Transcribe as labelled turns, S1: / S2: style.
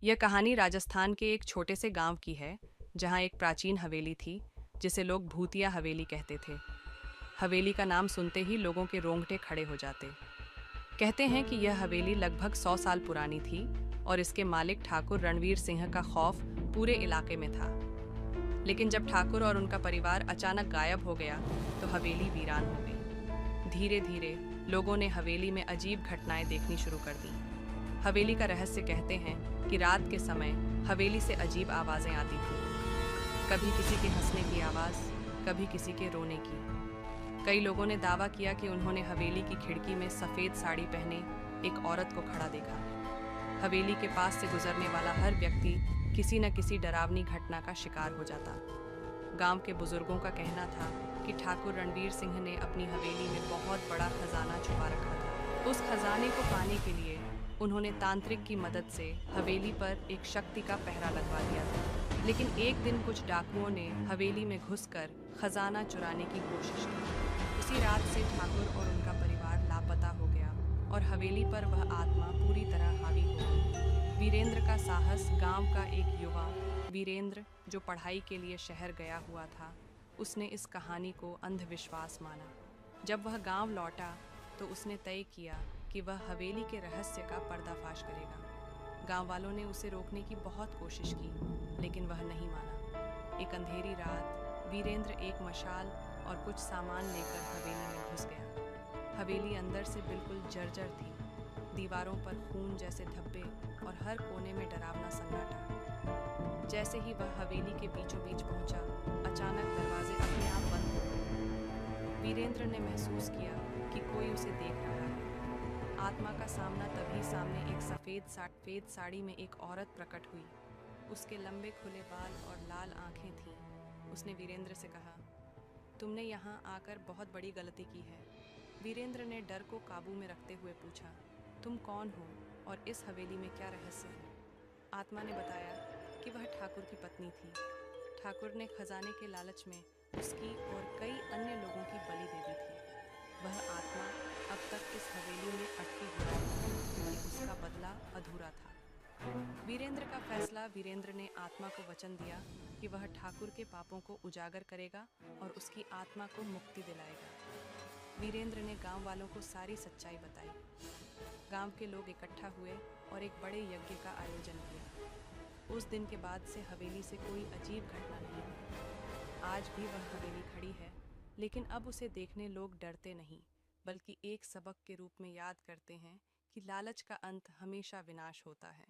S1: यह कहानी राजस्थान के एक छोटे से गांव की है, जहां एक प्राचीन हवेली थी, जिसे लोग भूतिया हवेली कहते थे। हवेली का नाम सुनते ही लोगों के रोंगटे खड़े हो जाते। कहते हैं कि यह हवेली लगभग 100 साल पुरानी थी और इसके मालिक ठाकुर रणवीर सिंह का खौफ पूरे इलाके में था। लेकिन जब ठाकुर और उनका परिवार अचानक गायब हो गया, तो हवेली वीरान हो गई। धीरे धीरे लोगों ने हवेली में अजीब घटनाएं देखनी शुरू कर दी। हवेली का रहस्य कहते हैं कि रात के समय हवेली से अजीब आवाज़ें आती थीं। कभी किसी के हंसने की आवाज़, कभी किसी के रोने की। कई लोगों ने दावा किया कि उन्होंने हवेली की खिड़की में सफ़ेद साड़ी पहने एक औरत को खड़ा देखा। हवेली के पास से गुजरने वाला हर व्यक्ति किसी न किसी डरावनी घटना का शिकार हो जाता। गांव के बुजुर्गों का कहना था कि ठाकुर रणवीर सिंह ने अपनी हवेली में बहुत बड़ा खजाना छुपा रखा था। उस खजाने को पाने के लिए उन्होंने तांत्रिक की मदद से हवेली पर एक शक्ति का पहरा लगवा दिया था। लेकिन एक दिन कुछ डाकुओं ने हवेली में घुसकर खजाना चुराने की कोशिश की। उसी रात से ठाकुर और उनका परिवार लापता हो गया और हवेली पर वह आत्मा पूरी तरह हावी हो गई। वीरेंद्र का साहस। गांव का एक युवा वीरेंद्र, जो पढ़ाई के लिए शहर गया हुआ था, उसने इस कहानी को अंधविश्वास माना। जब वह गांव लौटा तो उसने तय किया कि वह हवेली के रहस्य का पर्दाफाश करेगा। गांव वालों ने उसे रोकने की बहुत कोशिश की, लेकिन वह नहीं माना। एक अंधेरी रात वीरेंद्र एक मशाल और कुछ सामान लेकर हवेली में घुस गया। हवेली अंदर से बिल्कुल जर्जर थी। दीवारों पर खून जैसे धब्बे और हर कोने में डरावना सन्नाटा। जैसे ही वह हवेली के बीचों बीच पहुंचा, अचानक दरवाजे अपने आप बंद हो गए। वीरेंद्र ने महसूस किया कि कोई उसे देख रहा है। आत्मा का सामना तभी सामने एक सफ़ेद साड़ी में एक औरत प्रकट हुई। उसके लंबे खुले बाल और लाल आंखें थीं। उसने वीरेंद्र से कहा, तुमने यहाँ आकर बहुत बड़ी गलती की है। वीरेंद्र ने डर को काबू में रखते हुए पूछा, तुम कौन हो और इस हवेली में क्या रहस्य है? आत्मा ने बताया कि वह ठाकुर की पत्नी थी। ठाकुर ने खजाने के लालच में उसकी और कई अन्य लोगों की बलि दे दी थी। वह आत्मा अब तक इस हवेली में अटकी हुई थी, क्योंकि उसका बदला अधूरा था। वीरेंद्र का फैसला। वीरेंद्र ने आत्मा को वचन दिया कि वह ठाकुर के पापों को उजागर करेगा और उसकी आत्मा को मुक्ति दिलाएगा। वीरेंद्र ने गांव वालों को सारी सच्चाई बताई। गांव के लोग इकट्ठा हुए और एक बड़े यज्ञ का आयोजन किया। उस दिन के बाद से हवेली से कोई अजीब घटना नहीं हुई। आज भी वह हवेली खड़ी है, लेकिन अब उसे देखने लोग डरते नहीं, बल्कि एक सबक के रूप में याद करते हैं कि लालच का अंत हमेशा विनाश होता है।